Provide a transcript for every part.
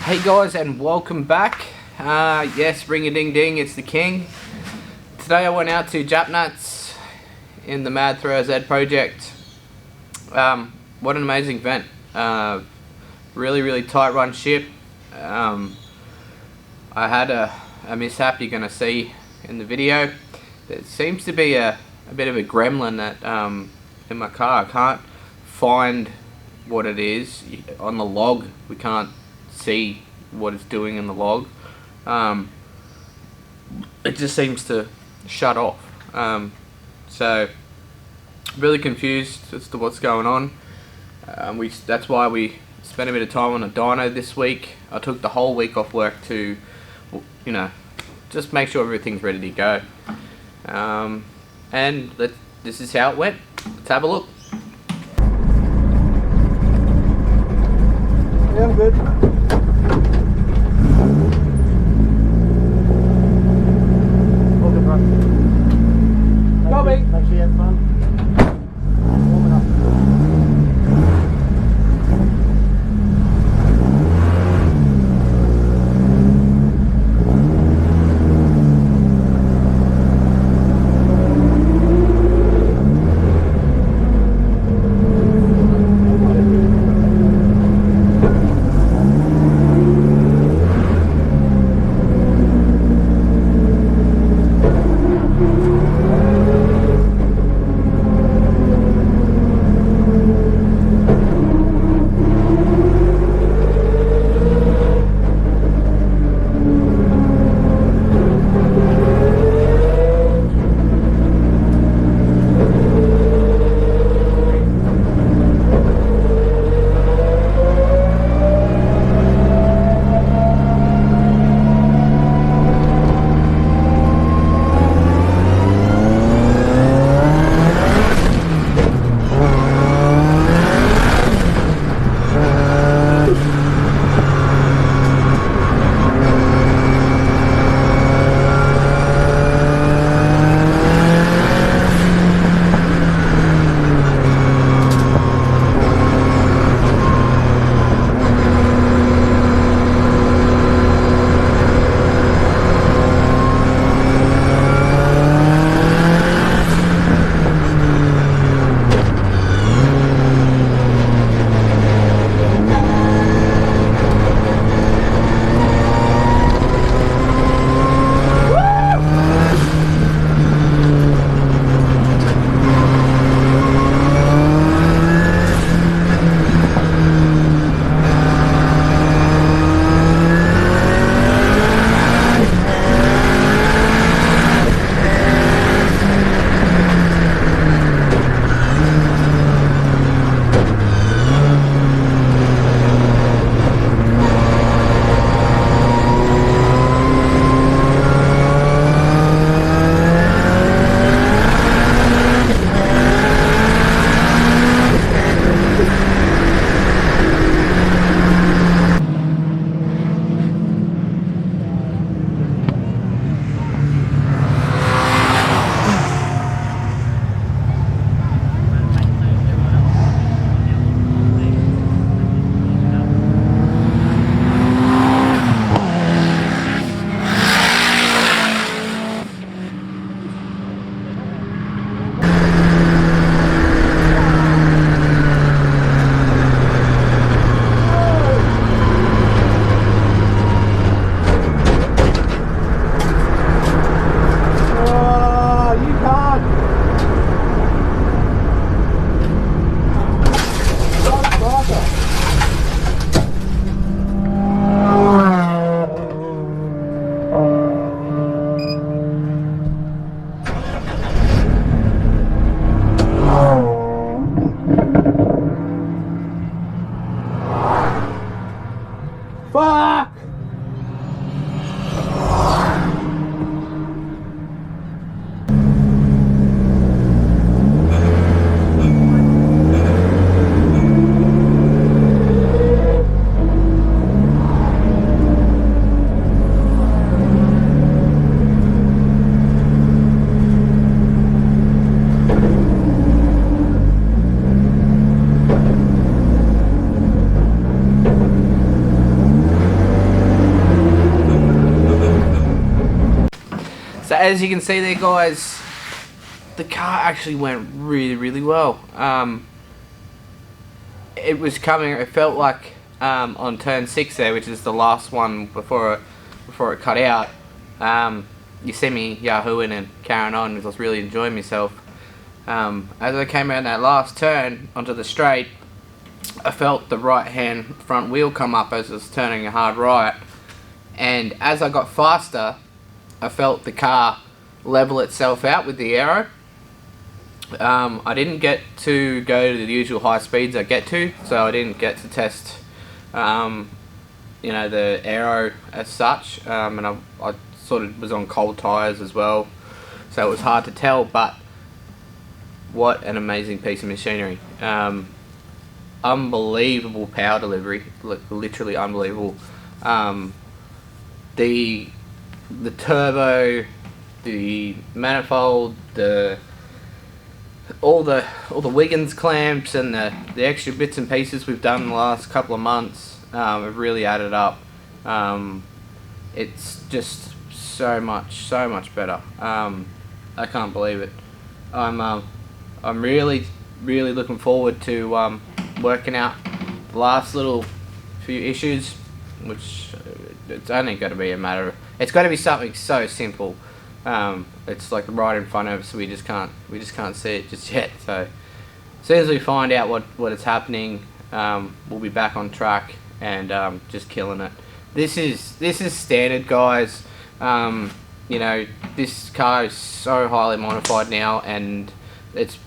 Hey guys, and welcome back. Yes, ring a ding ding, it's the king. Today I went out to Japnats in the Mad Throw Z project. What an amazing event. Really tight run ship. I had a mishap you're going to see in the video. There seems to be a bit of a gremlin that in my car. I can't find what it is. On the log we can't see what it's doing in the log. It just seems to shut off. So really confused as to what's going on. That's why we spent a bit of time on a dyno this week. I took the whole week off work to, you know, just make sure everything's ready to go. And this is how it went. Let's have a look. Yeah, I'm good. All good, bro. Make sure you have fun. Warming up. as you can see there, guys, the car actually went really well. It was coming. It felt like on turn 6 there, which is the last one before it cut out. You see me yahooing and carrying on because I was really enjoying myself. As I came around that last turn onto the straight, I felt the right hand front wheel come up as it was turning a hard right, and as I got faster, I felt the car level itself out with the aero. I didn't get to go to the usual high speeds I get to, so I didn't get to test you know, the aero as such, and I sort of was on cold tyres as well, so it was hard to tell. But what an amazing piece of machinery. Unbelievable power delivery, literally unbelievable. The turbo, the manifold, all the Wiggins clamps and the extra bits and pieces we've done in the last couple of months have really added up. It's just so much better. I can't believe it. I'm really looking forward to working out the last little few issues, which it's only got to be a matter of, it's got to be something so simple. It's like right in front of us, so we just can't see it just yet. So as soon as we find out what is happening, we'll be back on track and just killing it. This is standard, guys. You know, this car is so highly modified now, and it's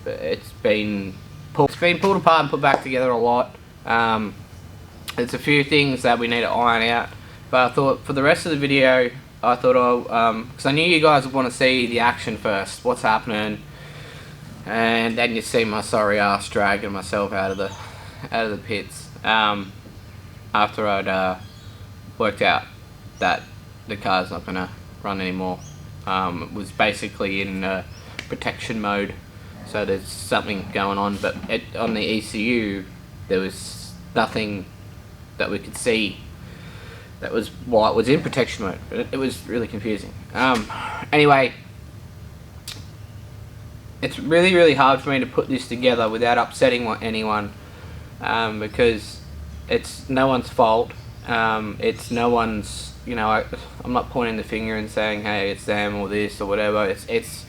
been pulled apart and put back together a lot. There's a few things that we need to iron out, but I thought for the rest of the video, I thought I'll, because I knew you guys would want to see the action first, what's happening, and then you see my sorry ass dragging myself out of the pits after I'd worked out that the car's not gonna run anymore. It was basically in protection mode, so there's something going on, but on the ECU there was nothing that we could see that was why it was in protection mode. It was really confusing. Anyway, it's really hard for me to put this together without upsetting anyone, because it's no one's fault. It's no one's, you know, I'm not pointing the finger and saying, hey, it's them or this or whatever. It's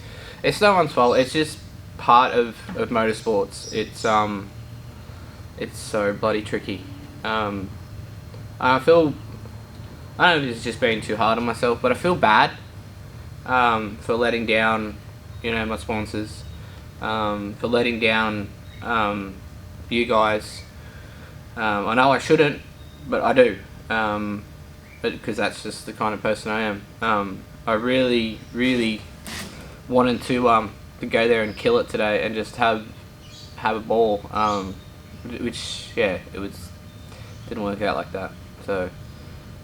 no one's fault. It's just part of motorsports. It's so bloody tricky. I feel, I don't know if it's just being too hard on myself, but I feel bad for letting down, you know, my sponsors, for letting down you guys. I know I shouldn't, but I do, but because that's just the kind of person I am. I really wanted to go there and kill it today and just have a ball, which, yeah, didn't work out like that. So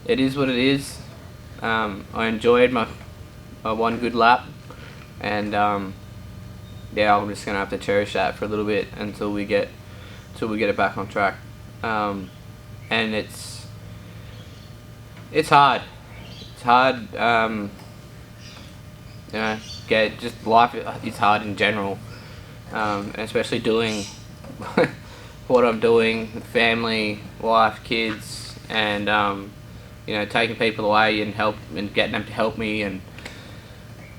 it is what it is. I enjoyed my one good lap, and yeah, I'm just gonna have to cherish that for a little bit until we get it back on track. And it's hard. It's hard. You know, just life is hard in general, and especially doing what I'm doing, family, wife, kids, and you know, taking people away and getting them to help me, and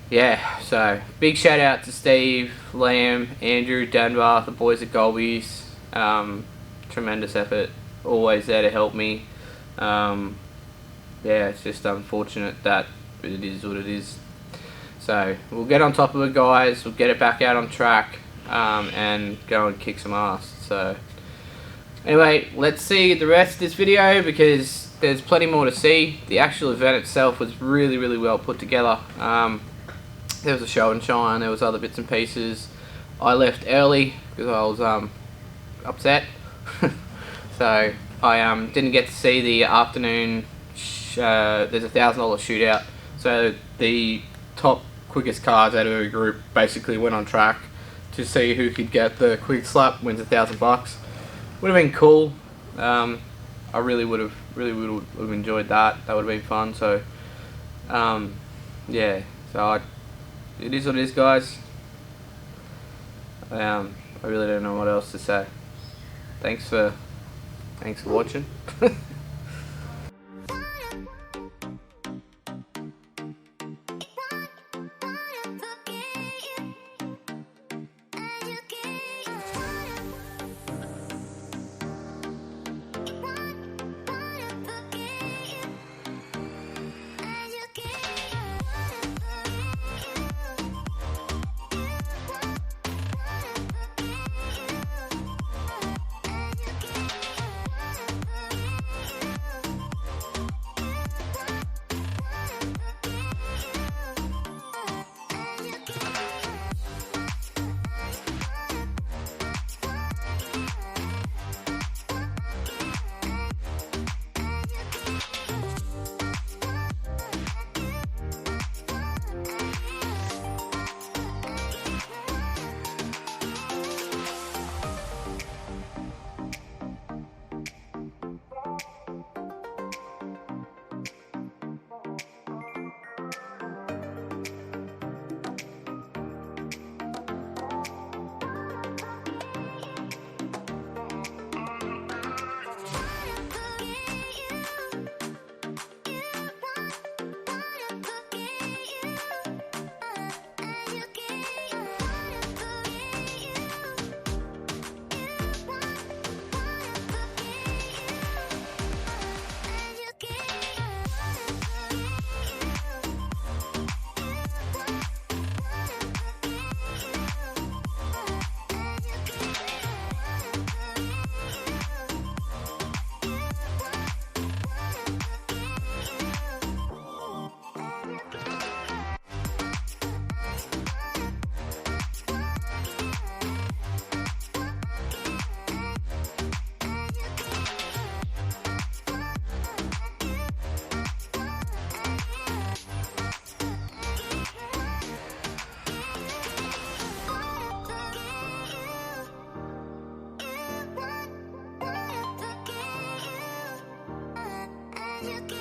yeah. So big shout out to Steve, Liam, Andrew, Denver, the boys at Golby's. Tremendous effort, always there to help me. Yeah, it's just unfortunate that it is what it is. So we'll get on top of it, guys. We'll get it back out on track, and go and kick some ass. So anyway, let's see the rest of this video, because there's plenty more to see. The actual event itself was really well put together. There was a show and shine, there was other bits and pieces. I left early because I was upset. So I didn't get to see the afternoon. There's a $1,000 shootout. So the top quickest cars out of every group basically went on track to see who could get the quick slap, wins $1,000. Would have been cool. I really would have enjoyed that. That would have been fun. So yeah, so it is what it is, guys. I really don't know what else to say. Thanks for watching. You